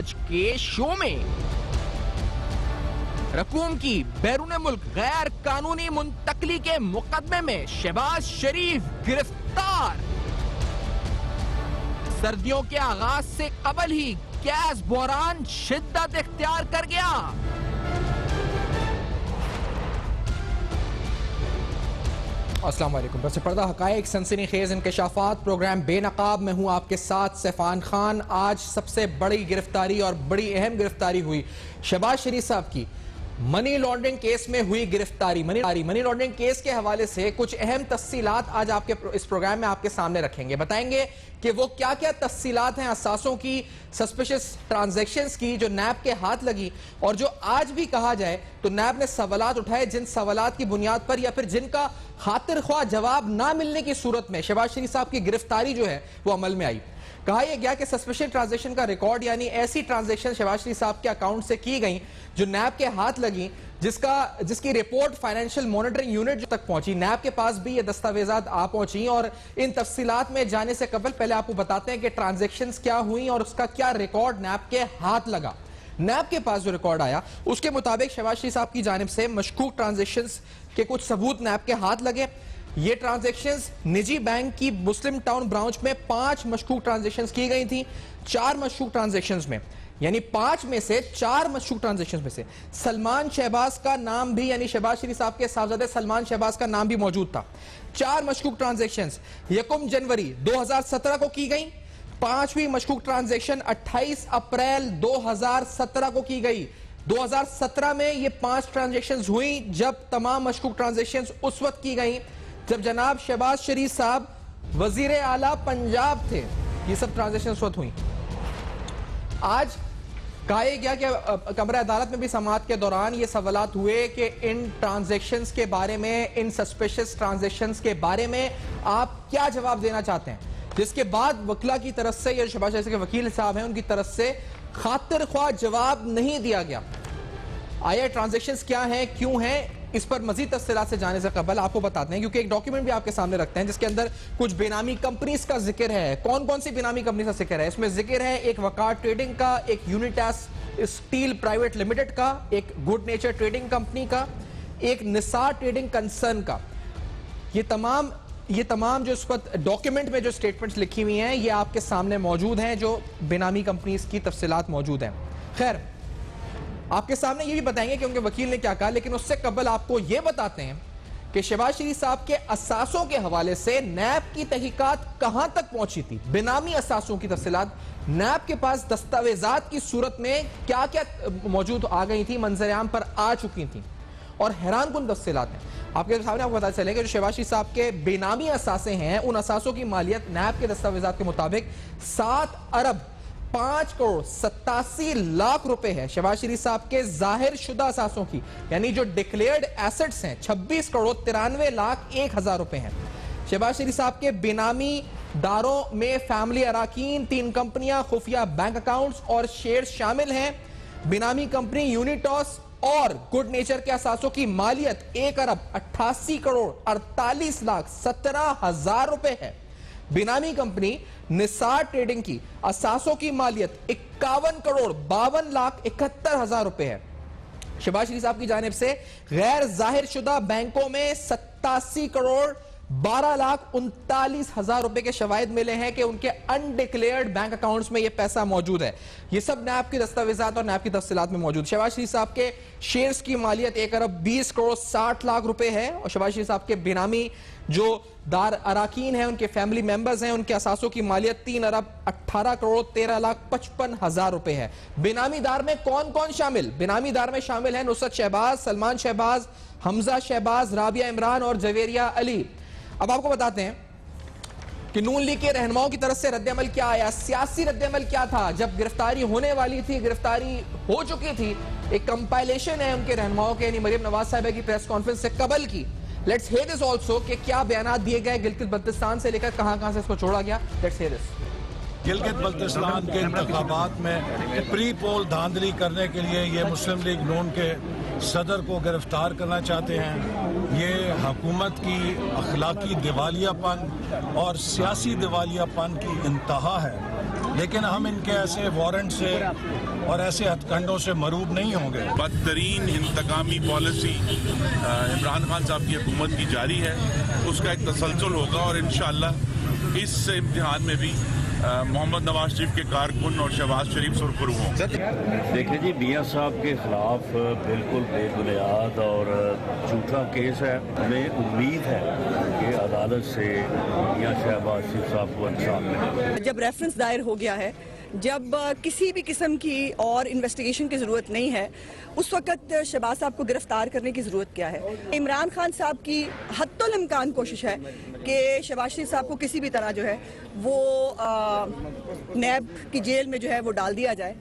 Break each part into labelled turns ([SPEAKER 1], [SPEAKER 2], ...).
[SPEAKER 1] आज के शो में रकूम की बैरून मुल्क गैर कानूनी मुंतकली के मुकदमे में शहबाज शरीफ गिरफ्तार। सर्दियों के आगाज से कबल ही गैस बहरान शिद्दत इख्तियार कर गया। अस्सलाम वालेकुम। बरसे पर्दा हकायक सनसनीखेज इंकशाफात प्रोग्राम बेनकाब में हूँ आपके साथ सैफान खान। आज सबसे बड़ी गिरफ्तारी और बड़ी अहम गिरफ्तारी हुई शहबाज शरीफ साहब की मनी लॉन्ड्रिंग केस में हुई गिरफ्तारी। मनी लॉन्ड्रिंग केस के हवाले से कुछ अहम तफसीलात आज आपके इस प्रोग्राम में आपके सामने रखेंगे। बताएंगे कि वो क्या क्या तफसीलात हैं असासों की, सस्पिशियस ट्रांजैक्शंस की जो नैब के हाथ लगी और जो आज भी कहा जाए तो नैब ने सवालात उठाए जिन सवालात की बुनियाद पर या फिर जिनका खातिर ख्वाह जवाब ना मिलने की सूरत में शहबाज शरीफ साहब की गिरफ्तारी जो है वो अमल में आई। कहा यह गया कि सस्पिशियस ट्रांजैक्शन का रिकॉर्ड यानी ऐसी ट्रांजैक्शन शहबाज शरीफ साहब के अकाउंट से की गई जो नैब के हाथ लगी, जिसकी रिपोर्ट फाइनेंशियल मॉनिटरिंग यूनिट तक पहुंची। नैब के पास भी ये दस्तावेजात आ पहुंची और इन तफसीलात में जाने से कबल पहले आपको बताते हैं कि ट्रांजैक्शंस क्या हुई और उसका क्या रिकॉर्ड नैब के हाथ लगा। नैब के पास जो रिकॉर्ड आया उसके मुताबिक शहबाज शरीफ साहब की जानिब से मशकूक ट्रांजैक्शंस के कुछ सबूत नैब के हाथ लगे। ये ट्रांजैक्शंस निजी बैंक की मुस्लिम टाउन ब्रांच में 5 मशकूक ट्रांजैक्शंस की गई थी। 4 मशकूक ट्रांजैक्शंस में यानी 5 में से 4 मशकूक ट्रांजैक्शंस में से सलमान शहबाज का नाम भी यानी शहबाज शरीफ साहब के साहबजादे सलमान शहबाज का नाम भी मौजूद था। 4 मशकूक ट्रांजैक्शंस 1 जनवरी 2017 को की गई। 5वीं मशकूक ट्रांजैक्शन 28 अप्रैल 2017 को की गई। 2017 में ये 5 ट्रांजैक्शंस हुई जब तमाम मशकूक ट्रांजैक्शंस उस वक्त की गई जब जनाब शहबाज शरीफ साहब वजीर आला पंजाब थे। ये सब ट्रांजैक्शंस उस वक्त हुई। आज कहा गया कि कमरे अदालत में भी समाअत के दौरान ये सवालात हुए कि इन ट्रांजैक्शंस के बारे में, इन सस्पिशियस ट्रांजैक्शंस के बारे में आप क्या जवाब देना चाहते हैं, जिसके बाद वकीला की तरफ से या शहबाज शरीफ के वकील साहब हैं उनकी तरफ से खातिर ख्वाह जवाब नहीं दिया गया। आया ट्रांजैक्शंस क्या हैं, क्यों हैं, इस पर मजीद तफसीलात से जाने से कबल आपको बताते हैं क्योंकि एक डॉक्यूमेंट भी आपके सामने रखते हैं जिसके अंदर कुछ बेनामी कंपनीज का जिक्र है। कौन कौन सी बेनामी कंपनी का जिक्र है? इसमें जिक्र है एक वकार ट्रेडिंग का, एक यूनिटास स्टील प्राइवेट लिमिटेड का, एक गुड नेचर ट्रेडिंग कंपनी का, एक निसार ट्रेडिंग कंसर्न का। ये तमाम जो इस वक्त डॉक्यूमेंट में जो स्टेटमेंट्स लिखी हुई हैं ये आपके सामने मौजूद हैं, जो बेनामी कंपनीज की तफसीलात मौजूद हैं। खैर, आपके सामने ये भी बताएंगे कि उनके वकील ने क्या कहा, लेकिन उससे कबल आपको ये बताते हैं कि शहबाज शरीफ साहब के असासों के हवाले से नैब की तहकीकात कहां तक पहुंची थी। बेनामी असासों की तफसीलात नैब के पास दस्तावेजात की सूरत में क्या क्या मौजूद आ गई थी, मंजर-ए-आम पर आ चुकी थी और हैरानकुन तफसीलात हैं। आपके सामने आपको पता चलेगा जो शहबाज शरीफ साहब के बेनामी असासे हैं उन असासों की मालियत नैब के दस्तावेजात के मुताबिक 7 अरब 5 करोड़ 87 लाख रुपए है। शहबाज शरीफ साहब के जाहिर शुदा असासों की यानी जो डिक्लेयर्ड एसेट्स हैं 26 करोड़ 93 लाख 1 हजार रुपए हैं। शहबाज शरीफ साहब के बेनामी दारों में फैमिली अराकीन, 3 कंपनियां, खुफिया बैंक अकाउंट्स और शेयर शामिल हैं। बेनामी कंपनी यूनिटॉस और गुड नेचर के असासों की मालियत 1 अरब 88 करोड़ 48 लाख 17 हजार रुपए है। बेनामी कंपनी निसार ट्रेडिंग की असासों की मालियत 51 करोड़ 52 लाख 71 हजार रुपए है। शहबाज शरीफ साहब की जानिब से गैर जाहिर शुदा बैंकों में 87 करोड़ 12 लाख 39 हजार रुपए के शवाहिद मिले हैं कि उनके अनडिक्लेयर्ड बैंक अकाउंट्स में यह पैसा मौजूद है। ये सब नैब की दस्तावेजात और नैब की तफसीलात में मौजूद। शहबाज शरीफ साहब के शेयर्स की मालियत 1 अरब 20 करोड़ 60 लाख रुपए है और शहबाज शरीफ साहब के बेनामी जो दार अराकीन हैं, उनके फैमिली मेंबर्स हैं, उनके असासों की मालियत 3 अरब 18 करोड़ 13 लाख 55 हजार रुपए है। बेनामी दार में कौन कौन शामिल? बेनामी दार में शामिल है नुसरत शहबाज, सलमान शहबाज, हमजा शहबाज, राबिया इमरान और जवेरिया अली। अब आपको बताते हैं कि नून लीग के रहनुमाओं की तरफ से रद्दअमल क्या आया, सियासी रद्दअमल क्या था। जब गिरफ्तारी होने वाली थी, गिरफ्तारी हो चुकी थी, एक कंपाइलेशन है उनके रहनुमाओं के यानी मरियम नवाज साहिबा की प्रेस कॉन्फ्रेंस से कबल की। लेट्स हियर दिस आल्सो कि क्या बयानात दिए गए, गिलगित बल्तिस्तान से लेकर कहां से इसको छोड़ा गया। Let's hear this.
[SPEAKER 2] Gilgit Baltistan के इंतखाबात में प्री पोल धांधली करने के लिए ये मुस्लिम लीग नून के सदर को गिरफ्तार करना चाहते हैं। ये हुकूमत की अखलाकी दिवालियापन और सियासी दिवालियापन की इंतहा है। लेकिन हम इनके ऐसे वारंट से और ऐसे हथकंडों से मरूब नहीं होंगे।
[SPEAKER 3] बदतरीन इंतकामी पॉलिसी इमरान खान साहब की हुकूमत की जारी है, उसका एक तसलसल होगा और इंशाअल्लाह इस इम्तिहान में भी मोहम्मद नवाज शरीफ के कारकुन और शहबाज शरीफ सुरखरू हों।
[SPEAKER 4] देखिए जी, मियां साहब के खिलाफ बिल्कुल बेबुनियाद और झूठा केस है। हमें उम्मीद है कि अदालत से मियां शहबाज शरीफ साहब को इंसाफ मिले।
[SPEAKER 5] जब रेफरेंस दायर हो गया है, जब किसी भी किस्म की और इन्वेस्टिगेशन की ज़रूरत नहीं है, उस वक्त शहबाज साहब को गिरफ्तार करने की ज़रूरत क्या है? इमरान खान साहब की हत्तुल इम्कान कोशिश है कि शहबाज शरीफ साहब को किसी भी तरह जो है वो नैब की जेल में जो है वो डाल दिया जाए।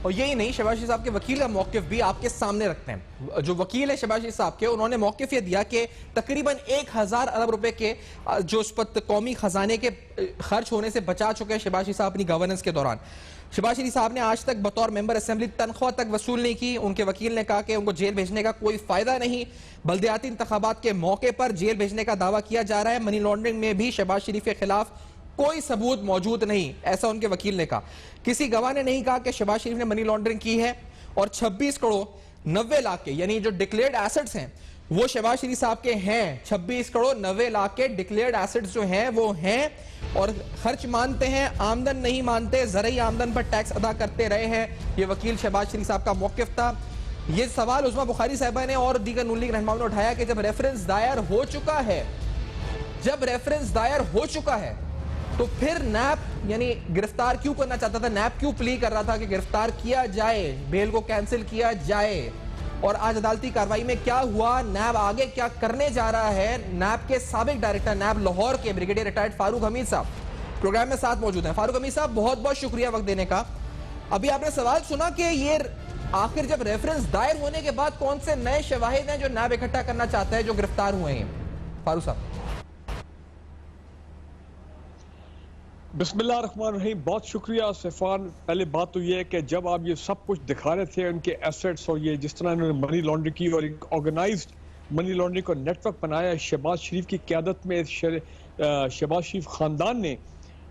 [SPEAKER 1] और यही नहीं, शहबाज शरीफ साहब के वकील का मौकिफ भी आपके सामने रखते हैं। जो वकील है शहबाज शरीफ साहब के, उन्होंने मौकिफ ये दिया कि तकरीबन 1000 अरब रुपए के जो उस पर कौमी खजाने के खर्च होने से बचा चुके हैं शहबाज शरीफ साहब अपनी गवर्नेंस के दौरान। शहबाज शरीफ साहब ने आज तक बतौर मेंबर असेंबली तनख्वाह तक वसूल नहीं की। उनके वकील ने कहा कि उनको जेल भेजने का कोई फायदा नहीं। बल्दियाती इंतखाबात के मौके पर जेल भेजने का दावा किया जा रहा है। मनी लॉन्ड्रिंग में भी शहबाज शरीफ के खिलाफ कोई सबूत मौजूद नहीं, ऐसा उनके वकील ने कहा। किसी गवाह ने नहीं कहा कि शहबाज शरीफ ने मनी लॉन्ड्रिंग की है। और 26 करोड़ 90 लाख के यानी जो डिक्लेयर्ड एसेट्स हैं वो शहबाज शरीफ साहब के हैं। 26 करोड़ 90 लाख के डिक्लेयर्ड एसेट्स जो हैं वो हैं और खर्च मानते हैं, आमदन नहीं मानते, ज़रूरी आमदन पर टैक्स अदा करते रहे हैं। ये वकील शहबाज शरीफ साहब का मौकिफ था। ये सवाल उस्मा बुखारी साहिबा ने और दीगर नून लीग रहनुमाओं ने उठाया कि जब रेफरेंस दायर हो चुका है तो फिर नैब यानी गिरफ्तार क्यों करना चाहता था? नैब क्यों प्ली कर रहा था कि गिरफ्तार किया जाए, बेल को कैंसिल किया जाए? और आज अदालती कार्रवाई में क्या हुआ, नैब आगे क्या करने जा रहा है? नैब के साबिक डायरेक्टर नैब लाहौर के ब्रिगेडियर रिटायर्ड फारूक हमीद साहब प्रोग्राम में साथ मौजूद हैं। फारूक हमीद साहब, बहुत बहुत शुक्रिया वक्त देने का। अभी आपने सवाल सुना कि ये आखिर जब रेफरेंस दायर होने के बाद कौन से नए शवाहिद हैं जो नैब इकट्ठा करना चाहता है, जो गिरफ्तार हुए हैं? फारूक साहब।
[SPEAKER 6] बिस्मिल्लाहिर्रहमानिर्रहीम, बहुत शुक्रिया सैफान। पहले बात तो ये है कि जब आप ये सब कुछ दिखा रहे थे, उनके एसेट्स और ये जिस तरह इन्होंने मनी लॉन्ड्रिंग की और एक ऑर्गेनाइज्ड मनी लॉन्ड्रिंग का नेटवर्क बनाया शहबाज शरीफ की क़यादत में, शहबाज शरीफ ख़ानदान ने,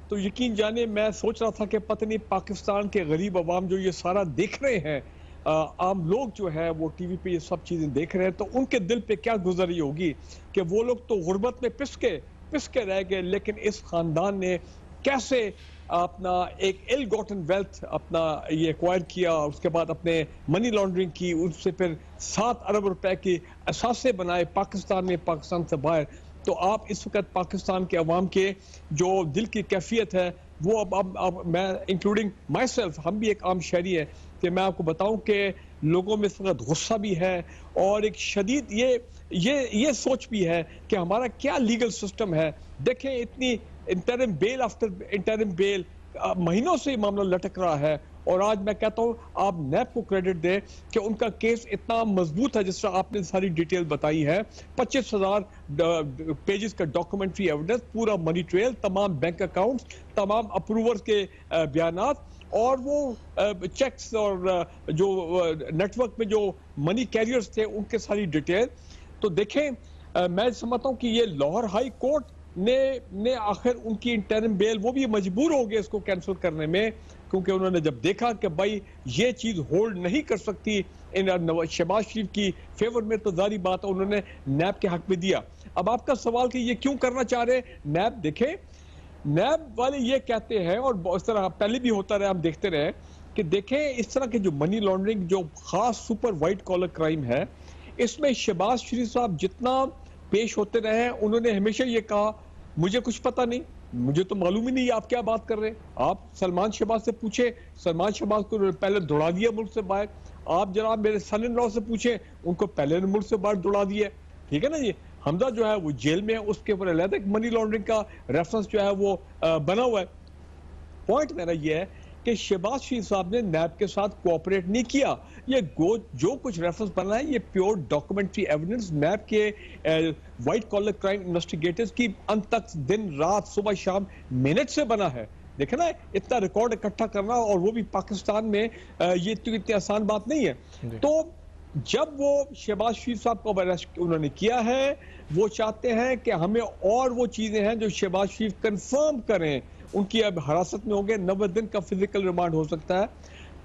[SPEAKER 6] तो यकीन जाने मैं सोच रहा था कि पता नहीं पाकिस्तान के गरीब अवाम जो ये सारा देख रहे हैं, आम लोग जो है वो टीवी पे ये सब चीज़ें देख रहे हैं, तो उनके दिल पे क्या गुजर रही होगी कि वो लोग तो गुर्बत में पिस के रह गए, लेकिन इस ख़ानदान ने कैसे अपना एक इल गॉटन वेल्थ अपना ये एक्वायर किया, उसके बाद अपने मनी लॉन्ड्रिंग की, उससे फिर 7 अरब रुपए की असासे बनाए पाकिस्तान में, पाकिस्तान से बाहर। तो आप इस वक्त पाकिस्तान के अवाम के जो दिल की कैफियत है वो अब मैं इंक्लूडिंग माई सेल्फ, हम भी एक आम शहरी है, कि मैं आपको बताऊं कि लोगों में इस वक्त गुस्सा भी है और एक शदीद ये सोच भी है कि हमारा क्या लीगल सिस्टम है। देखें, इतनी interim bell after interim bell महीनों से मामला लटक रहा है और आज मैं कहता हूं आप नैब को क्रेडिट दें कि उनका केस इतना मजबूत है, जिस तरह आपने सारी डिटेल बताई है। 25,000 पेजेस का डॉक्यूमेंट्री एविडेंस, पूरा मनी ट्रेल, तमाम बैंक अकाउंट्स, तमाम अप्रूवर्स के बयानात और वो चेक्स और जो नेटवर्क में जो मनी कैरियर्स थे उनके सारी डिटेल। तो देखें, मैं समझता हूं कि ये लाहौर हाई कोर्ट ने आखिर उनकी इंटरिम बेल वो भी मजबूर हो गए इसको कैंसिल करने में, क्योंकि उन्होंने जब देखा कि भाई ये चीज होल्ड नहीं कर सकती इन शहबाज शरीफ की फेवर में, तो जारी बात है उन्होंने नैब के हक में दिया। अब आपका सवाल कि ये क्यों करना चाह रहे नैब, देखें नैब वाले ये कहते हैं और इस तरह पहले भी होता रहा, हम देखते रहे कि देखें इस तरह के जो मनी लॉन्ड्रिंग जो खास सुपर वाइट कॉलर क्राइम है, इसमें शहबाज शरीफ साहब जितना पेश होते रहे, उन्होंने हमेशा ये कहा मुझे कुछ पता नहीं, मुझे तो मालूम ही नहीं आप क्या बात कर रहे हैं। आप सलमान शहबाज से पूछे, सलमान शहबाज को पहले दौड़ा दिया मुल्क से बाहर। आप जनाब मेरे सन इन लॉ से पूछे, उनको पहले मुल्क से बाहर दौड़ा दिया। ठीक है ना जी। हमजा जो है वो जेल में है, उसके ऊपर अलग एक मनी लॉन्ड्रिंग का रेफरेंस जो है वो बना हुआ है। पॉइंट मेरा ये है कि शहबाज शरीफ साहब ने नैब के साथ कोऑपरेट नहीं किया। ये जो कुछ रेफरेंस बना है ये प्योर डॉक्यूमेंट्री एविडेंस नैब के वाइट कॉलर क्राइम इन्वेस्टिगेटर्स की तक दिन रात सुबह शाम मिनट से बना है। देखे ना, इतना रिकॉर्ड इकट्ठा करना और वो भी पाकिस्तान में, ये तो इतनी आसान बात नहीं है। तो जब वो शहबाज शरीफ साहब को अरेस्ट उन्होंने किया है, वो चाहते हैं कि हमें और वो चीजें हैं जो शहबाज शरीफ कंफर्म करें, उनकी अब हिरासत में होंगे, 90 दिन का फिजिकल रिमांड हो सकता है,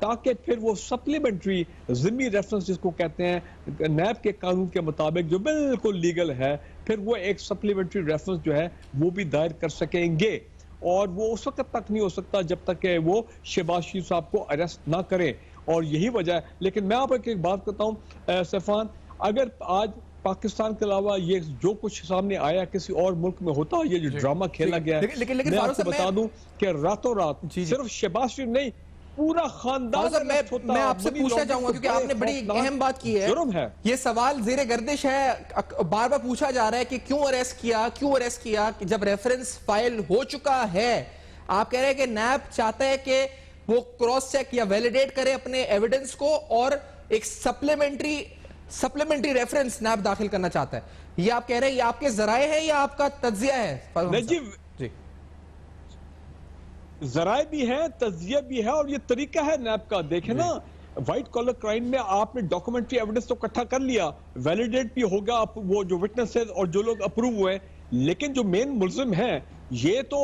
[SPEAKER 6] ताकि फिर वो सप्लीमेंट्री ज़िम्मी रेफरेंस जिसको कहते हैं नैब के कानून के मुताबिक जो बिल्कुल लीगल है, फिर वो एक सप्लीमेंट्री रेफरेंस जो है वो भी दायर कर सकेंगे। और वो उस वक्त तक नहीं हो सकता जब तक कि वो शहबाज शरीफ साहब को अरेस्ट ना करें, और यही वजह है। लेकिन मैं आपको एक बात कहता हूँ सैफान, अगर आज पाकिस्तान के अलावा ये जो कुछ सामने आया किसी और मुल्क में होता, ये जो ड्रामा खेला गया है,
[SPEAKER 1] लेकिन
[SPEAKER 6] मैं आपको बता दूं कि रातों रात सिर्फ शहबाज शरीफ नहीं, पूरा खानदान
[SPEAKER 1] मैं आपसे पूछना चाहूंगा क्योंकि आपने बड़ी अहम बात की है, ये सवाल जेरे गर्दिश है, बार बार पूछा जा रहा है कि क्यों अरेस्ट किया जब रेफरेंस फाइल हो चुका है। आप कह रहे हैं कि नैब चाहता है कि वो क्रॉस चेक या वैलिडेट करे अपने एविडेंस को और एक सप्लीमेंट्री रेफरेंस नैब दाखिल करना चाहता है। ये आप कह रहे हैं, ये आपके जराए हैं या आपका तज्जिया है? जी,
[SPEAKER 6] जराए भी है, तज्जिया भी है, और ये तरीका है नैब का। देखे ना, व्हाइट कॉलर क्राइम में आपने डॉक्यूमेंट्री एविडेंस तो इकट्ठा कर लिया, वैलिडेट भी होगा वो जो विटनेसेस और जो लोग अप्रूव हुए, लेकिन जो मेन मुल्जिम है ये तो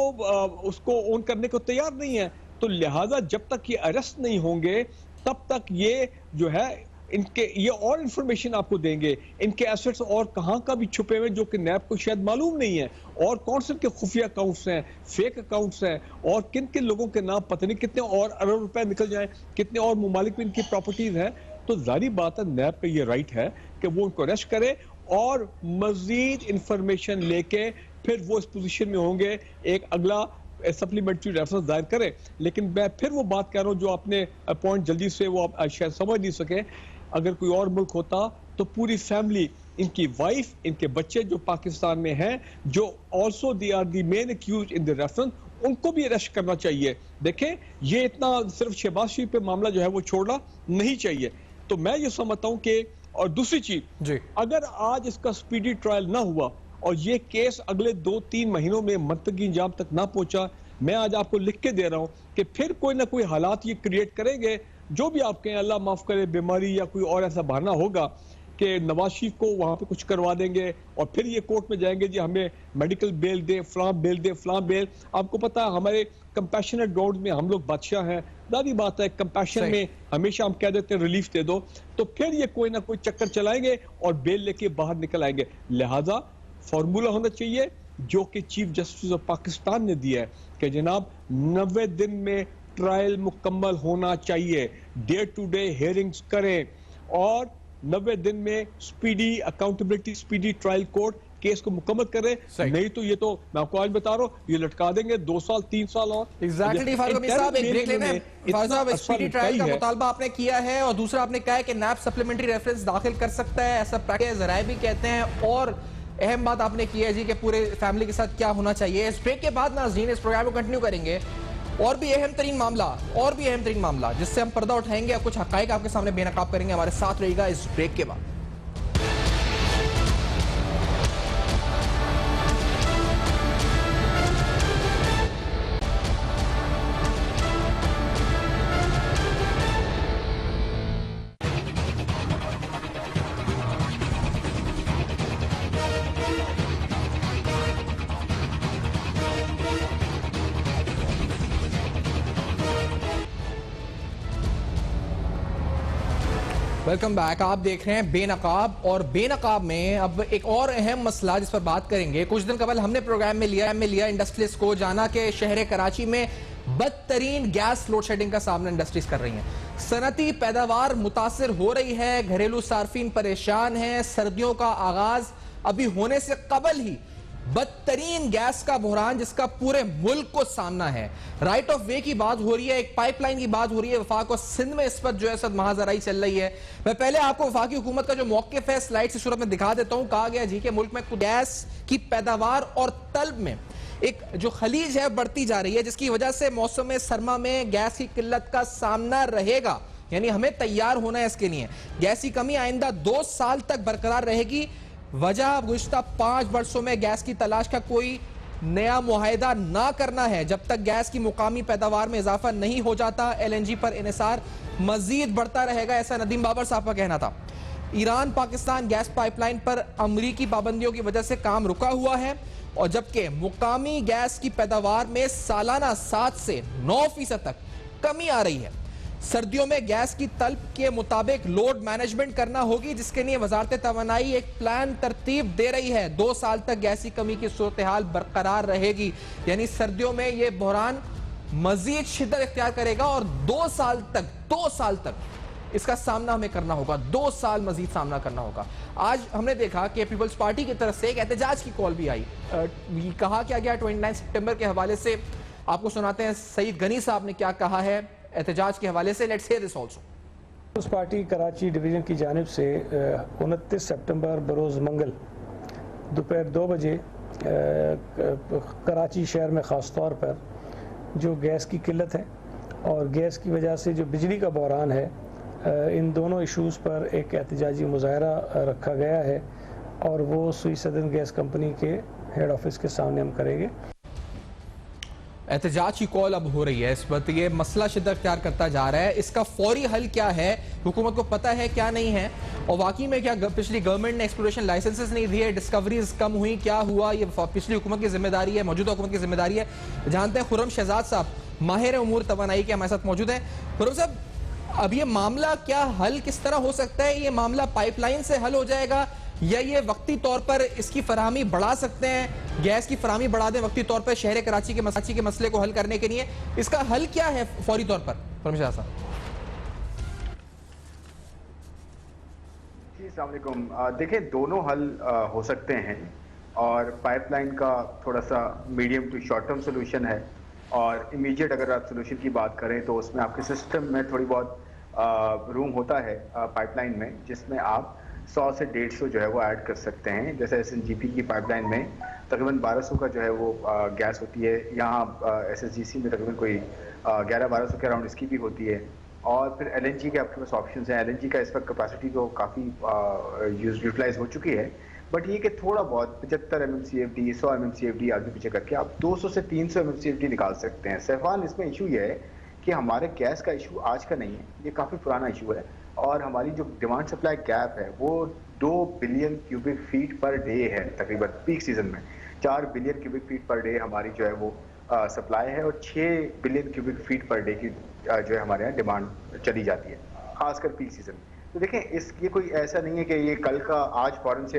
[SPEAKER 6] उसको ओन करने को तैयार नहीं है। तो लिहाजा जब तक ये अरेस्ट नहीं होंगे तब तक ये जो है इनके ये और इंफॉर्मेशन आपको देंगे, इनके एसेट्स और कहां का भी छुपे हुए जो कि नैब को शायद मालूम नहीं है, और कौन से इनके खुफिया अकाउंट्स हैं, फेक अकाउंट्स हैं, और किन किन लोगों के नाम पता नहीं कितने और अरब रुपए निकल जाएं, कितने और मुमालिक में इनकी प्रॉपर्टीज हैं। तो जारी बात है नैब का ये राइट है कि वो उनको अरेस्ट करे और मजीद इंफॉर्मेशन लेके फिर वो इस पोजीशन में होंगे एक अगला सप्लीमेंट्री रेफरेंस दायर करे। लेकिन मैं फिर वो बात कह रहा हूँ जो आपने पॉइंट जल्दी से वो आप शायद समझ नहीं सके, अगर कोई और मुल्क होता तो पूरी फैमिली, इनकी वाइफ, इनके बच्चे जो पाकिस्तान में हैं, जो also they are the main accused in the reference, उनको भी अरेस्ट करना चाहिए। देखें, ये इतना सिर्फ शहबाज शरीफ पे मामला जो है वो छोड़ना नहीं चाहिए। तो मैं ये समझता हूँ कि, और दूसरी चीज, अगर आज इसका स्पीडी ट्रायल ना हुआ और ये केस अगले 2-3 महीनों में मंतकी इंजाम तक ना पहुंचा, मैं आज आपको लिख के दे रहा हूं कि फिर कोई ना कोई हालात ये क्रिएट करेंगे, जो भी आप कहें, अल्लाह माफ करे, बीमारी या कोई और ऐसा बहाना होगा कि नवाज शरीफ को वहां पे कुछ करवा देंगे और फिर ये कोर्ट में जाएंगे, जी हमें मेडिकल बेल दे, फलां बेल। आपको पता है हमारे कंपैशनेट ग्राउंड में हम लोग बादशाह हैं, दादी बात है, कंपैशन में हमेशा हम कह देते हैं रिलीफ दे दो, तो फिर ये कोई ना कोई चक्कर चलाएंगे और बेल लेके बाहर निकल आएंगे। लिहाजा फॉर्मूला होना चाहिए जो कि चीफ जस्टिस ऑफ पाकिस्तान ने दिया है कि जनाब 90 दिन में ट्रायल मुकम्मल होना चाहिए, डे टू डे हियरिंग्स करें और 90 दिन में speedy accountability, speedy trial court case को मुकम्मल करे। नहीं तो ये तो मैं आपको आज बता रहा हूँ, ये लटका देंगे 2 साल 3 साल और।
[SPEAKER 1] एग्जैक्टली फारूक अमीर साहब, एक ब्रेक लेना है। फारूक साहब, स्पीडी ट्रायल का मुतालबा आपने किया है और दूसरा आपने कहा है कि नैब सप्लीमेंट्री रेफरेंस दाखिल कर सकता है, ऐसा प्रैक्टिस जराए भी कहते हैं, और अहम बात आपने की है जी कि पूरे फैमिली के साथ क्या होना चाहिए। इस ब्रेक के बाद नाज़रीन इस प्रोग्राम को कंटिन्यू करेंगे और भी अहम तरीन मामला जिससे हम पर्दा उठाएंगे, कुछ हकाइक आपके सामने बेनकाब करेंगे। हमारे साथ रहेगा इस ब्रेक के बाद। Welcome back. आप देख रहे हैं बेनकाब, और बेनकाब में अब एक और अहम मसला जिस पर बात करेंगे। कुछ दिन कबल हमने प्रोग्राम में लिया इंडस्ट्रीज को, जाना कि शहर कराची में बदतरीन गैस लोड शेडिंग का सामना इंडस्ट्रीज कर रही हैं। सनती पैदावार मुतासिर हो रही है, घरेलू सार्फिन परेशान हैं। सर्दियों का आगाज अभी होने से कबल ही बदतरीन गैस का बुहरान जिसका पूरे मुल्क को सामना है। राइट ऑफ वे की बात हो रही है, एक पाइपलाइन की बात हो रही है। वफाक और सिंध में इस पर जो है सद महाजराई चल रही है। मैं पहले आपको वफाकी हुकूमत का जो मौक़िफ़ है स्लाइड की सूरत में दिखा देता हूं। कहा गया जी कि मुल्क में गैस की पैदावार और तलब में एक जो खलीज है बढ़ती जा रही है, जिसकी वजह से मौसम सरमा में गैस की किल्लत का सामना रहेगा। यानी हमें तैयार होना है इसके लिए। गैस की कमी आइंदा 2 साल तक बरकरार रहेगी। वजह गुज़िश्ता 5 वर्षों में गैस की तलाश का कोई नया मुआहिदा ना करना है जब तक गैस की मुकामी पैदावार में इजाफा नहीं हो जाता। LNG पर इन्हिसार मजीद बढ़ता रहेगा, ऐसा नदीम बाबर साहब का कहना था। ईरान पाकिस्तान गैस पाइपलाइन पर अमरीकी पाबंदियों की वजह से काम रुका हुआ है, और जबकि मुकामी गैस की पैदावार में सालाना 7 से 9% तक कमी आ रही है। सर्दियों में गैस की तलब के मुताबिक लोड मैनेजमेंट करना होगी, जिसके लिए वजारत तवानाई एक प्लान तरतीब दे रही है। 2 साल तक गैस की कमी की सूरत हाल बरकरार रहेगी, यानी सर्दियों में यह बहरान मजीद शिद्दत इख्तियार करेगा और 2 साल तक इसका सामना हमें करना होगा। 2 साल मजीद सामना करना होगा। आज हमने देखा कि पीपल्स पार्टी की तरफ से एक एहतजाज की कॉल भी आई। कहा क्या गया 29 सितंबर के हवाले से, आपको सुनाते हैं सईद गनी साहब ने क्या कहा है एहतजाज के हवाले से। Let's hear this also.
[SPEAKER 7] Peoples Party Karachi division की जानिब से 29 सितंबर बरोज़ मंगल दोपहर 2 बजे कराची शहर में ख़ास तौर पर जो गैस की किल्लत है और गैस की वजह से जो बिजली का बहरान है, इन दोनों इशूज़ पर एक एहतजाजी मुज़ाहरा रखा गया है और वो सुई सदन गैस कंपनी के हेड ऑफिस के सामने हम करेंगे।
[SPEAKER 1] एहतजाज की कॉल अब हो रही है। इस वक्त ये मसला शिद्दत इख्तियार करता जा रहा है। इसका फौरी हल क्या है, हुकूमत को पता है क्या नहीं है, और वाकई में क्या पिछली गवर्नमेंट ने एक्सप्लोरेशन लाइसेंसेस नहीं दिए, डिस्कवरीज कम हुई, क्या हुआ, ये पिछली हुकूमत की जिम्मेदारी है, मौजूदा हुकूमत की जिम्मेदारी है। जानते हैं खुर्रम शहजाद साहब, माहिर उमूर तवानाई के हमारे साथ मौजूद हैं। खुर्रम साहब, अब ये मामला क्या हल किस तरह हो सकता है? ये मामला पाइपलाइन से हल हो जाएगा या ये वक्ती तौर पर इसकी फराहमी बढ़ा सकते हैं, गैस की फराहमी बढ़ा दें वक्ती तौर पर शहर कराची के मसले को हल करने के लिए? इसका हल क्या है फौरी तौर पर परमिशा साहब?
[SPEAKER 8] जी अस्सलाम वालेकुम। देखिए, दोनों हल हो सकते हैं और पाइपलाइन का थोड़ा सा medium to short term solution है, और इमीडिएट अगर आप सोल्यूशन की बात करें तो उसमें आपके सिस्टम में थोड़ी बहुत रूम होता है पाइपलाइन में, जिसमें आप 100 से 150 जो है वो ऐड कर सकते हैं। जैसे SNGP की पाइपलाइन में तकरीबन 1200 का जो है वो गैस होती है, यहाँ SSGC में तकरीबन कोई 11-1200 के अराउंड इसकी भी होती है। और फिर LNG के आपके पास ऑप्शंस हैं। LNG का इस वक्त कैपेसिटी तो काफ़ी यूटिलाइज हो चुकी है, बट ये कि थोड़ा बहुत 75 MMCFD 100 MMCFD आगे पीछे करके आप 200 से 300 MMCFD निकाल सकते हैं। सैफान, इसमें इशू ये है कि हमारे गैस का इशू आज का नहीं है, ये काफ़ी पुराना इशू है, और हमारी जो डिमांड सप्लाई गैप है वो 2 billion cubic feet per day है। तकरीबन पीक सीजन में 4 billion cubic feet per day हमारी जो है वो सप्लाई है, और 6 billion cubic feet per day की जो है हमारे यहाँ डिमांड चली जाती है, खासकर पीक सीजन में। तो देखें, ये कोई ऐसा नहीं है कि ये कल का आज फौरन से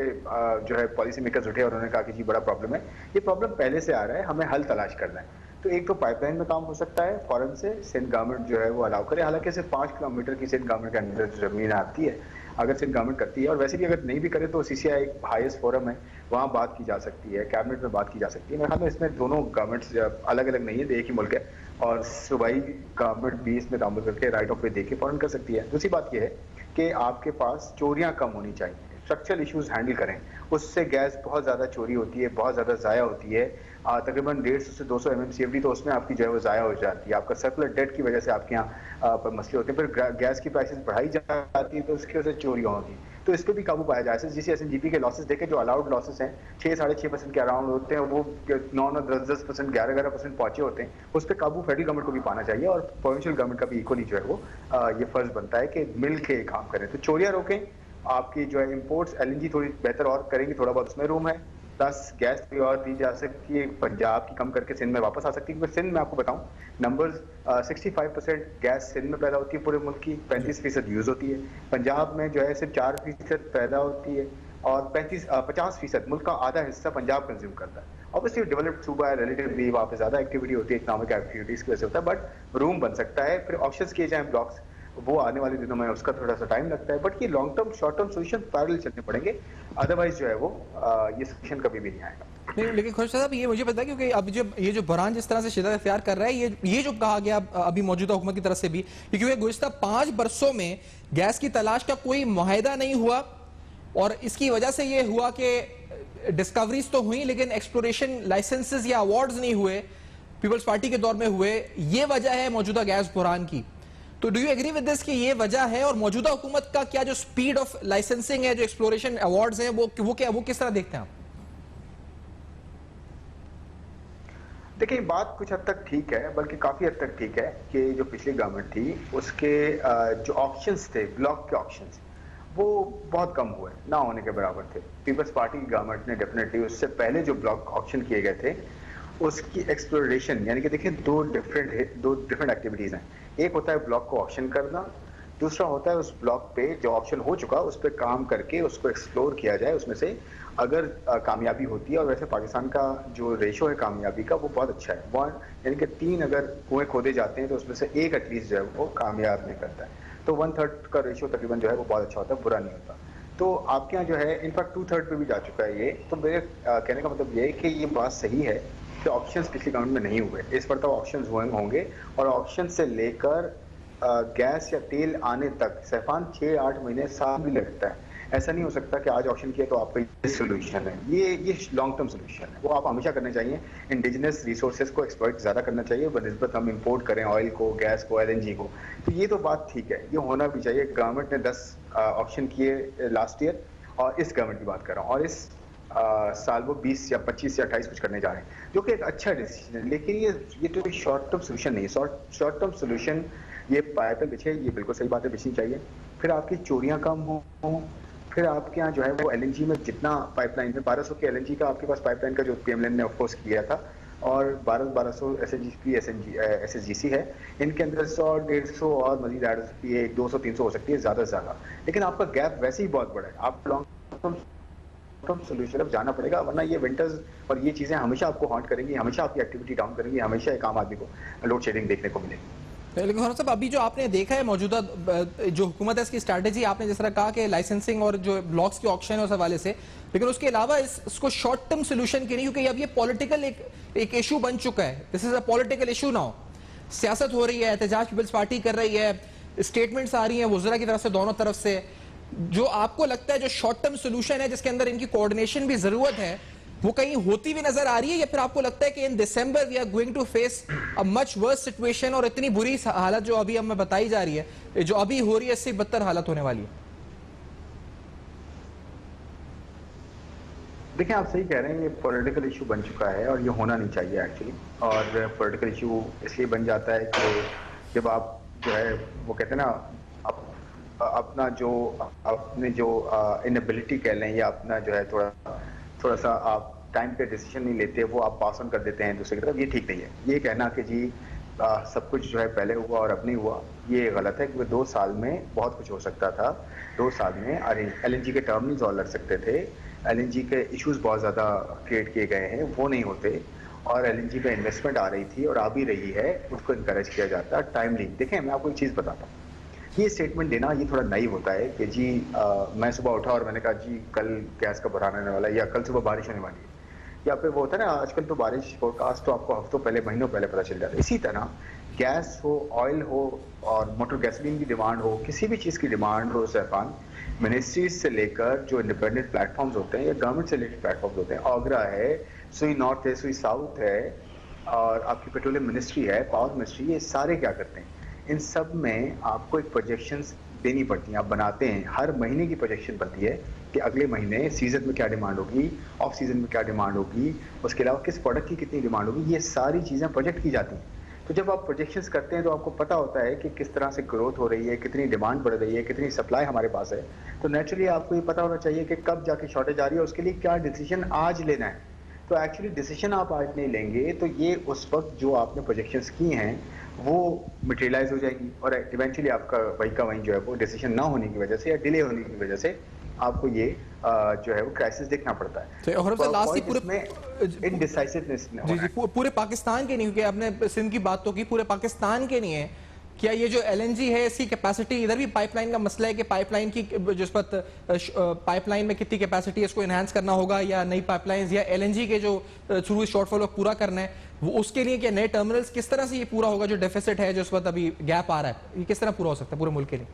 [SPEAKER 8] जो है पॉलिसी मेकर्स उठे और उन्होंने कहा कि जी बड़ा प्रॉब्लम है। ये प्रॉब्लम पहले से आ रहा है, हमें हल तलाश करना है। तो एक तो पाइपलाइन में काम हो सकता है फौरन से, सिंध गवर्नमेंट जो है वो अलाउ करे। हालांकि सिर्फ 5 किलोमीटर की सिंध गवर्नमेंट के अंदर जमीन आती है, अगर सिंध गवर्नमेंट करती है, और वैसे भी अगर नहीं भी करे तो CCI एक हाईएस्ट फोरम है, वहाँ बात की जा सकती है, कैबिनेट में बात की जा सकती है। मेरे ख्याल में इसमें दोनों गवर्नमेंट्स अलग अलग नहीं है, एक ही मुल्क है, और सूबाई गवर्नमेंट भी इसमें तामुल करके राइट ऑफ वे दे के फौरन कर सकती है। दूसरी बात यह है कि आपके पास चोरियाँ कम होनी चाहिए, स्ट्रक्चरल इश्यूज हैंडल करें, उससे गैस बहुत ज़्यादा चोरी होती है, बहुत ज़्यादा ज़ाया होती है। तकरीबन 150 से 200 MMCFD तो उसमें आपकी जो है वो ज़ाया हो जाती है। आपका सर्कुलर डेट की वजह से आपके यहाँ पर मसले होते हैं। फिर गैस की प्राइसेस बढ़ाई जाती है तो उसकी वजह से चोरियाँ होती हैं, तो इस पर भी काबू पाया जाए। SSGC SNGP के लॉसेस देखें, जो अलाउड लॉसेस हैं 6-6.5% के अराउंड होते हैं, वो 9-10%, 11% पहुंचे होते हैं। उस पर काबू फेडरल गवर्नमेंट को भी पाना चाहिए, और प्रोविंशियल गवर्नमेंट का भी इक्वली जो है वो ये फर्ज बनता है कि मिल के काम करें। तो चोरियाँ रोकें, आपकी जो है इंपोर्ट्स LNG थोड़ी बेहतर और करेंगी, थोड़ा बहुत उसमें रूम है, प्लस गैस भी और दी जा सकती है, पंजाब की कम करके सिंध में वापस आ सकती है। क्योंकि सिंध में आपको बताऊं नंबर्स 65% गैस सिंध में पैदा होती है पूरे मुल्क की, 35% यूज होती है। पंजाब में जो है सिर्फ 4% पैदा होती है, और 50% मुल्क का आधा हिस्सा पंजाब कंज्यूम करता है। ऑब्वियसली डेवलप्ड सूबा है, रिलेटिवली वहाँ पे ज्यादा एक्टिविटी होती है, इकोनॉमिक एक्टिविटीज की वजह से होता है, बट रूम बन सकता है। फिर ऑप्शंस किए जाए ब्लॉक्स, वो आने वाले दिनों में उसका थोड़ा सा टाइम लगता है, बट ये long term short term solution parallel चलने पड़ेंगे, अदरवाइज जो है वो ये सोल्यूशन कभी भी नहीं आएगा।
[SPEAKER 1] नहीं, लेकिन खुर्शीद साहब ये मुझे पता है, क्योंकि अब जब ये जो बहरान जिस तरह से शिद्दत इख्तियार कर रहा है, ये जो कहा गया अभी मौजूदा हुकूमत की तरफ से भी, क्योंकि गुज़िश्ता 5 बरसों में गैस की तलाश का कोई मुआहिदा नहीं हुआ, और इसकी वजह से ये हुआ कि डिस्कवरीज तो हुई लेकिन एक्सप्लोरेशन लाइसेंसेस या अवार्ड्स नहीं हुए, पीपल्स पार्टी के दौर में हुए। ये वजह है मौजूदा गैस बहरान की। तो do you agree with this कि ये वजह है? और मौजूदा हुकूमत का क्या जो स्पीड ऑफ लाइसेंसिंग है, जो एक्सप्लोरेशन अवार्ड्स हैं, वो किस तरह देखते हैं आप?
[SPEAKER 8] देखिए, बात कुछ हद तक ठीक है, बल्कि काफी हद तक ठीक है कि जो पिछली गवर्नमेंट थी उसके जो ऑप्शंस थे, ब्लॉक के ऑप्शंस, वो बहुत कम हुए, ना होने के बराबर थे। पीपल्स पार्टी की गवर्नमेंट ने डेफिनेटली उससे पहले जो ब्लॉक ऑक्शन किए गए थे उसकी एक्सप्लोरेशन, यानी कि देखिए दो डिफरेंट एक्टिविटीज हैं। एक होता है ब्लॉक को ऑक्शन करना, दूसरा होता है उस ब्लॉक पे जो ऑप्शन हो चुका है उस पर काम करके उसको एक्सप्लोर किया जाए, उसमें से अगर कामयाबी होती है। और वैसे पाकिस्तान का जो रेशो है कामयाबी का वो बहुत अच्छा है, वन यानी कि 3 अगर कुएं खोदे जाते हैं तो उसमें से एक एटलीस्ट जो है वो कामयाब नहीं करता है। तो 1/3 का रेशो तकरीबन जो है वो बहुत अच्छा होता है, बुरा नहीं होता। तो आपके यहाँ जो है इनफैक्ट 2/3 पे भी जा चुका है ये। तो मेरे कहने का मतलब ये है कि ये बात सही है कि ऑप्शंस पिछली गवर्नमेंट में नहीं हुए, इस पर तो ऑप्शंस होंगे। और ऑप्शन से लेकर गैस या तेल आने तक सैफान 6-8 महीने साल भी लगता है। ऐसा नहीं हो सकता कि आज ऑप्शन किया तो आपका ये सोल्यूशन है। ये लॉन्ग टर्म सोल्यूशन है, वो आप हमेशा करने चाहिए। इंडिजिनस रिसोर्सेज को एक्सप्लॉइट ज़्यादा करना चाहिए बनस्बत हम इंपोर्ट करें ऑयल को, गैस को, LNG को। तो ये तो बात ठीक है, ये होना भी चाहिए। गवर्नमेंट ने 10 ऑप्शन किए लास्ट ईयर, और इस गवर्नमेंट की बात कर रहा हूँ, और इस साल वो 20 या 25 या 28 कुछ करने जा रहे हैं, जो कि एक अच्छा डिसीजन है। लेकिन ये तो एक शॉर्ट टर्म सोल्यूशन नहीं है। शॉर्ट टर्म सोल्यूशन ये पाइपें बिछे, ये बिल्कुल सही बात है, बिछनी चाहिए। फिर आपकी चोरियां कम हो, फिर आपके यहाँ जो है वो LNG में जितना पाइपलाइन में 1200 के LNG का आपके पास पाइपलाइन का जो PMLN ने ऑफकोर्स किया था, और 1200 SSGC है, इनके अंदर 100-150 और मजीद ऐड हो सकती है, 200-300 हो सकती है ज़्यादा से ज़्यादा। लेकिन आपका गैप वैसे ही बहुत बड़ा है, आप लॉन्ग टर्म सोल्यूशन अब जाना पड़ेगा, वरना ये विंटर्स और ये चीज़ें हमेशा आपको हॉन्ट करेंगी, हमेशा आपकी एक्टिविटी डाउन करेंगी, हमेशा एक आम आदमी को लोड शेडिंग देखने को मिलेगी।
[SPEAKER 1] लेकिन खौरम साहब, अभी जो आपने देखा है मौजूदा जो हुकूमत है इसकी स्ट्रैटेजी, आपने जिस तरह कहा कि लाइसेंसिंग और जो ब्लॉक्स के ऑक्शन है उस हवाले से, लेकिन उसके अलावा इसको शॉर्ट टर्म सोल्यूशन के नहीं, क्योंकि अब ये पॉलिटिकल एक इशू बन चुका है। This is a political issue now. सियासत हो रही है, एहतजाज पीपल्स पार्टी कर रही है, स्टेटमेंट्स आ रही हैं वुज़रा की तरफ से, दोनों तरफ से। जो आपको लगता है जो शॉर्ट टर्म सोल्यूशन है जिसके अंदर इनकी कोऑर्डिनेशन भी जरूरत है, वो कहीं होती हुई नजर आ रही है, या फिर आपको लगता है कि in December we are going to face a much worse situation, और इतनी बुरी हालत जो अभी हमें बताई जा रही है, जो अभी हो रही है, इससे बदतर हालत होने वाली है?
[SPEAKER 8] देखिए, आप सही कह रहे हैं, ये पॉलिटिकल इशू बन चुका है और ये होना नहीं चाहिए एक्चुअली। और पॉलिटिकल इशू इसलिए बन जाता है कि जब आप जो है वो कहते हैं ना, अपना जो इनएबिलिटी कह लें, या अपना जो है थोड़ा सा आप टाइम पे डिसीजन नहीं लेते, वो आप पास ऑन कर देते हैं दूसरे की तरफ, ये ठीक नहीं है। ये कहना कि जी सब कुछ जो है पहले हुआ और अब नहीं हुआ, ये गलत है। क्योंकि 2 साल में बहुत कुछ हो सकता था। 2 साल में LNG के टर्मिनल्स और लग सकते थे, LNG के इश्यूज बहुत ज़्यादा क्रिएट किए गए हैं, वो नहीं होते, और LNG पे इन्वेस्टमेंट आ रही थी और आ भी रही है, उसको इनकरेज किया जाता है टाइमली। देखें, मैं आपको एक चीज़ बताता हूँ, ये स्टेटमेंट देना ये थोड़ा नाइव होता है कि जी मैं सुबह उठा और मैंने कहा जी कल गैस का बहरान आने वाला है, या कल सुबह बारिश होने वाली है, या फिर वो होता है ना आजकल तो बारिश फोरकास्ट तो आपको हफ्तों पहले, महीनों पहले पता चल जाता है। इसी तरह गैस हो, ऑयल हो, और मोटर गैसोलीन की डिमांड हो, किसी भी चीज़ की डिमांड हो, सैफान मिनिस्ट्रीज से लेकर जो इंडिपेंडेंट प्लेटफॉर्म्स होते हैं या गवर्नमेंट से रिलेटेड प्लेटफॉर्म्स होते हैं, ऑगरा है, सुई नॉर्थ है, सुई साउथ है, और आपकी पेट्रोलियम मिनिस्ट्री है, पावर मिनिस्ट्री, ये सारे क्या करते हैं, इन सब में आपको एक प्रोजेक्शंस देनी पड़ती हैं, आप बनाते हैं, हर महीने की प्रोजेक्शन बनती है कि अगले महीने सीजन में क्या डिमांड होगी, ऑफ सीजन में क्या डिमांड होगी, उसके अलावा किस प्रोडक्ट की कितनी डिमांड होगी, ये सारी चीज़ें प्रोजेक्ट की जाती हैं। तो जब आप प्रोजेक्शंस करते हैं तो आपको पता होता है कि किस तरह से ग्रोथ हो रही है, कितनी डिमांड बढ़ रही है, कितनी सप्लाई हमारे पास है। तो नेचुरली आपको ये पता होना चाहिए कि कब जाके शॉर्टेज आ रही है, उसके लिए क्या डिसीजन आज लेना है। तो एक्चुअली डिसीजन आप आज नहीं लेंगे तो ये उस वक्त जो आपने प्रोजेक्शंस की हैं वो मटेरियलाइज हो जाएगी, और इवेंचुअली आपका वही का वही जो है वो डिसीजन ना होने की वजह से या डिले होने की वजह से आपको ये जो है वो क्राइसिस देखना पड़ता है।
[SPEAKER 1] तो लास्ट पूरे
[SPEAKER 8] इनडिसाइसिवनेस
[SPEAKER 1] जी पूरे पाकिस्तान के नहीं, क्योंकि आपने सिंध की बात तो की, पूरे पाकिस्तान के नहीं है क्या ये जो LNG है इसकी कैपेसिटी, इधर भी पाइपलाइन का मसला है कि पाइपलाइन की जिस पर पाइपलाइन में कितनी कैपेसिटी है इसको एनहांस करना होगा, या नई पाइपलाइंस या LNG के जो थ्रू शॉर्टफॉल पूरा करना है, वो उसके लिए क्या नए टर्मिनल्स, किस तरह से ये पूरा होगा जो डेफिसिट है, जो इस वक्त अभी गैप आ रहा है, ये किस तरह पूरा हो सकता है पूरे मुल्क के लिए?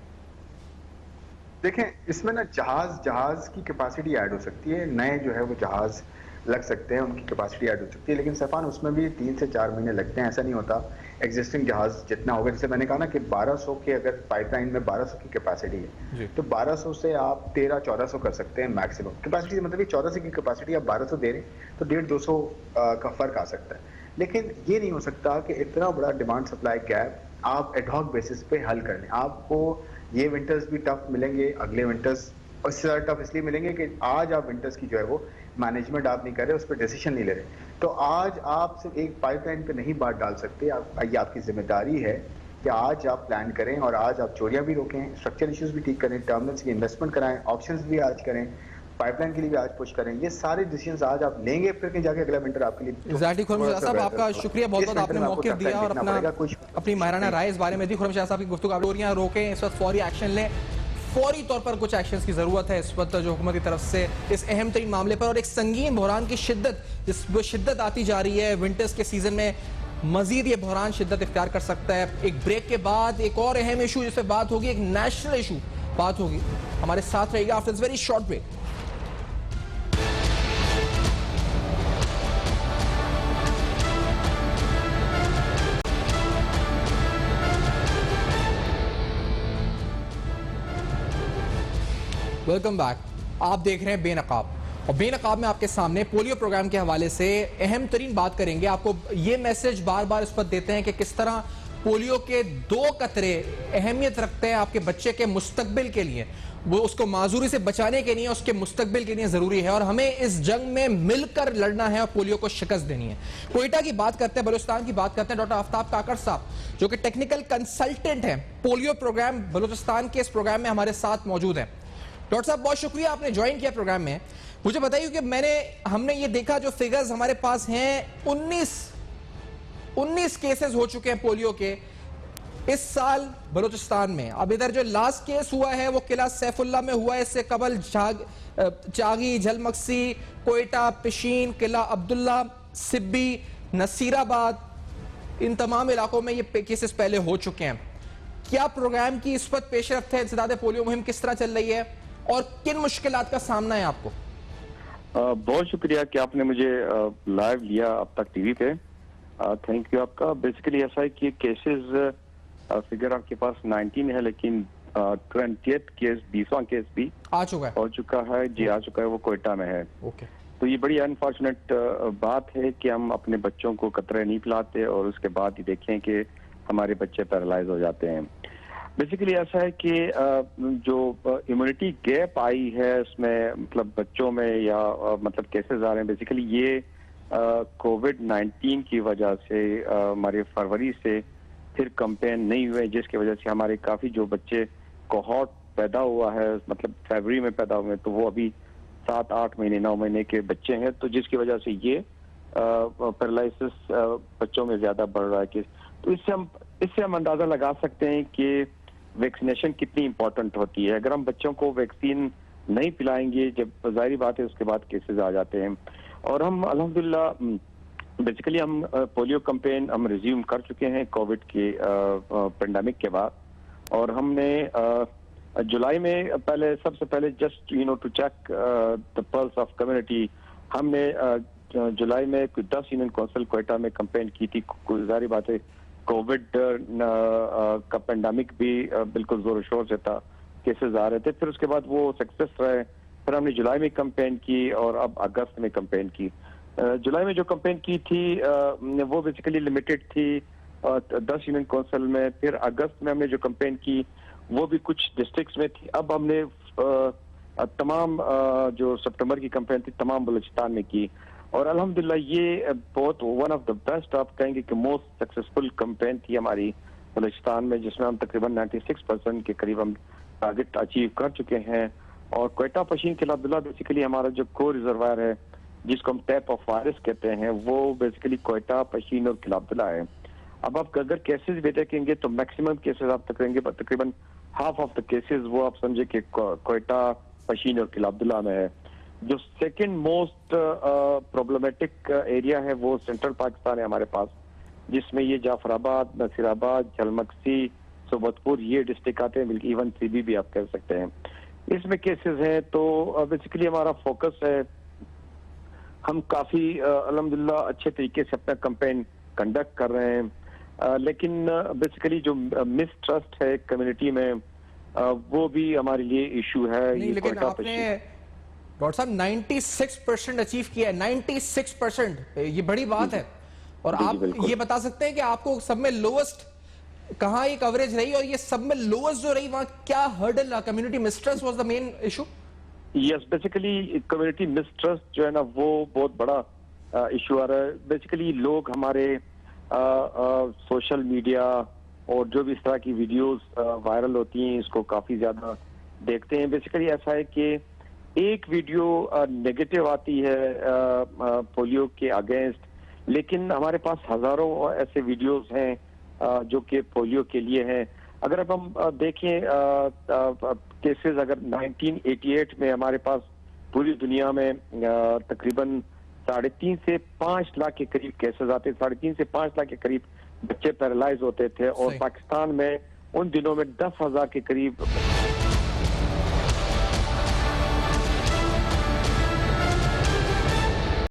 [SPEAKER 8] देखें, इसमें ना जहाज की कैपेसिटी ऐड हो सकती है, नए जो है वो जहाज लग सकते हैं, उनकी कैपेसिटी ऐड हो सकती है, लेकिन सफान उसमें भी 3 से 4 महीने लगते हैं। ऐसा नहीं होता एग्जिस्टिंग जहाज जितना होगा, जैसे मैंने कहा ना कि 1200 के अगर पाइपलाइन में 1200 की कैपेसिटी है तो 1200 से आप 1300-1400 कर सकते हैं मैक्सिमम कैपेसिटी, मतलब 84 की कैपेसिटी आप 1200 दे रहे हैं तो 150-200 का फर्क आ सकता है। लेकिन ये नहीं हो सकता कि इतना बड़ा डिमांड सप्लाई गैप आप एडहॉक बेसिस पे हल कर लें। आपको ये विंटर्स भी टफ मिलेंगे, अगले विंटर्स उससे ज़्यादा टफ इसलिए मिलेंगे कि आज आप विंटर्स की जो है वो मैनेजमेंट आप नहीं कर रहे, उस पर डिसीजन नहीं ले रहे। तो आज आप सिर्फ एक पाइपलाइन पे नहीं बात डाल सकते। ये आपकी जिम्मेदारी है कि आज आप प्लान करें और आज आप चोरियां भी रोकें, स्ट्रक्चरल इश्यूज भी ठीक करें, टर्मिनल्स की इन्वेस्टमेंट कराएं, ऑप्शंस भी आज करें, पाइपलाइन के लिए भी आज पुश करें। ये सारे डिसीजंस आज आप लेंगे, फिर कहीं जाके अगला विंटर आपके लिए
[SPEAKER 1] एग्जैक्टली। खुर्रम साहब आपका शुक्रिया बहुत बहुत, आपने मौके दिया और अपनी माहिराना राय इस बारे में दी। खुर्रम शाह साहब की गुफ्तगू, चोरियां रोकें, इस वक्त फौरी एक्शन लें, फौरी तौर पर कुछ एक्शंस की जरूरत है इस वक्त जो हुकूमत की तरफ से इस अहम तरीन मामले पर। और एक संगीन बहरान की शिद्दत आती जा रही है, विंटर्स के सीजन में मजीद ये बहरान शिद्दत इख्तियार कर सकता है। एक ब्रेक के बाद एक और अहम इशू जिस पर बात होगी, एक नेशनल इशू बात होगी। हमारे साथ रहेगा after this very short break. Welcome back. आप देख रहे हैं बेनकाब, और बेनकाब में आपके सामने पोलियो प्रोग्राम के हवाले से अहम तरीन बात करेंगे। आपको ये मैसेज बार बार इस पर देते हैं कि किस तरह पोलियो के 2 कतरे अहमियत रखते हैं आपके बच्चे के मुस्तकबिल के लिए, वो उसको माजूरी से बचाने के लिए, उसके मुस्तकबिल के लिए जरूरी है। और हमें इस जंग में मिलकर लड़ना है और पोलियो को शिकस्त देनी है। कोयटा की बात करते हैं, बलूचिस्तान की बात करते हैं। डॉक्टर आफ्ताब काकड़ साहब जो कि टेक्निकल कंसल्टेंट हैं पोलियो प्रोग्राम बलूचिस्तान के, इस प्रोग्राम में हमारे साथ मौजूद हैं। डॉक्टर साहब बहुत शुक्रिया, आपने ज्वाइन किया प्रोग्राम में। मुझे बताइए कि हमने ये देखा जो फिगर्स हमारे पास हैं, 19 केसेस हो चुके हैं पोलियो के इस साल बलूचिस्तान में। अब इधर जो लास्ट केस हुआ है वो किला सैफुल्ला में हुआ है, इससे कबल चागी, झलमक्सी, कोयटा, पिशीन, किला अब्दुल्ला, सिब्बी, नसीराबाद, इन तमाम इलाकों में ये केसेस पहले हो चुके हैं। क्या प्रोग्राम की इस वक्त पेशरफ्त है? इंसदाद पोलियो मुहिम किस तरह चल रही है और किन मुश्किलात का सामना है आपको?
[SPEAKER 9] बहुत शुक्रिया कि आपने मुझे लाइव लिया अब तक टीवी पे। थैंक यू आपका। बेसिकली ऐसा है कि केसेस फिगर आपके पास 19 है, लेकिन 20th केस 20वां केस भी
[SPEAKER 1] आ चुका है,
[SPEAKER 9] हो चुका है जी, आ चुका है, वो कोयटा में है।
[SPEAKER 1] ओके।
[SPEAKER 9] तो ये बड़ी अनफॉर्चुनेट बात है कि हम अपने बच्चों को कतरे नहीं पिलाते और उसके बाद ही देखें कि हमारे बच्चे पैरालाइज हो जाते हैं। बेसिकली ऐसा है कि जो इम्यूनिटी गैप आई है उसमें, मतलब बच्चों में या मतलब केसेस आ रहे हैं, बेसिकली ये कोविड-19 की वजह से हमारे फरवरी से फिर कैंपेन नहीं हुए, जिसकी वजह से हमारे काफी जो बच्चे कोहॉर्ट पैदा हुआ है, मतलब फरवरी में पैदा हुए, तो वो अभी 7-8 महीने 9 महीने के बच्चे हैं, तो जिसकी वजह से ये पैरालिसिस बच्चों में ज्यादा बढ़ रहा है कि, तो इससे हम अंदाजा लगा सकते हैं कि वैक्सीनेशन कितनी इंपॉर्टेंट होती है। अगर हम बच्चों को वैक्सीन नहीं पिलाएंगे, जब जाहिर बात है उसके बाद केसेस आ जाते हैं। और हम अल्हम्दुलिल्लाह बेसिकली हम पोलियो कैंपेन हम रिज्यूम कर चुके हैं कोविड के पेंडेमिक के बाद, और हमने जुलाई में सबसे पहले just to check the pulse of community, हमने जुलाई में 10 यूनियन काउंसिल कोयटा में कैंपेन की थी। जाहिर बात है कोविड का पेंडेमिक भी बिल्कुल जोर शोर से था, केसेस आ रहे थे, फिर उसके बाद वो सक्सेस रहे। फिर हमने जुलाई में कैंपेन की और अब अगस्त में कैंपेन की। जुलाई में जो कैंपेन की थी वो बेसिकली लिमिटेड थी 10 यूनियन काउंसिल में। फिर अगस्त में हमने जो कैंपेन की वो भी कुछ डिस्ट्रिक्ट्स में थी। अब हमने तमाम जो सितंबर की कैंपेन थी तमाम बलूचिस्तान में की, और अल्हम्दुलिल्लाह ये बहुत वन ऑफ द बेस्ट, आप कहेंगे कि मोस्ट सक्सेसफुल कैंपेन थी हमारी बलूचिस्तान में, जिसमें हम तकरीबन 96% के करीब हम टारगेट अचीव कर चुके हैं। और कोयटा, पशीन, किला अब्दुल्ला बेसिकली हमारा जो कोर रिजर्वायर है, जिसको हम टैप ऑफ वायरस कहते हैं, वो बेसिकली कोयटा, पशीन और किला अब्दुल्ला है। अब आप अगर केसेस भी देखेंगे तो मैक्सिमम केसेस आप तकरीबन हाफ ऑफ द केसेस वो आप समझे कि कोयटा, पशीन और किला अब्दुल्ला में है। जो सेकंड मोस्ट प्रॉब्लमेटिक एरिया है वो सेंट्रल पाकिस्तान है हमारे पास, जिसमें ये जाफराबाद, नसीराबाद, झलमक्सी, सोबतपुर ये डिस्ट्रिक्ट आते हैं, बल्कि इवन सीबी भी आप कह सकते हैं, इसमें केसेस हैं। तो बेसिकली हमारा फोकस है, हम काफी अल्हम्दुलिल्लाह अच्छे तरीके से अपना कैंपेन कंडक्ट कर रहे हैं, लेकिन बेसिकली जो मिसट्रस्ट है कम्युनिटी में वो भी हमारे लिए इशू है।
[SPEAKER 1] नहीं, लेकिन आपने डॉक्टर साहब 96% अचीव किया है, 96%, ये बड़ी बात है। और आप ये बता सकते हैं कि आपको सब में लोएस्ट कहाँ ये कवरेज रही और ये सब में लोएस्ट जो रही वहाँ क्या hurdle, community mistrust was the main issue?
[SPEAKER 9] Yes, basically community mistrust जो है ना वो बहुत बड़ा इशू आ रहा है। बेसिकली लोग हमारे सोशल मीडिया और जो भी इस तरह की वीडियोस वायरल होती हैं इसको काफी ज्यादा देखते हैं। बेसिकली ऐसा है कि एक वीडियो नेगेटिव आती है पोलियो के अगेंस्ट, लेकिन हमारे पास हजारों ऐसे वीडियोस हैं जो कि पोलियो के लिए हैं। अगर अब हम देखें केसेस, अगर 1988 में हमारे पास पूरी दुनिया में तकरीबन 3.5 से 5 लाख के करीब केसेस आते, 3.5 से 5 लाख के करीब बच्चे पैरालाइज होते थे, और पाकिस्तान में उन दिनों में 10,000 के करीब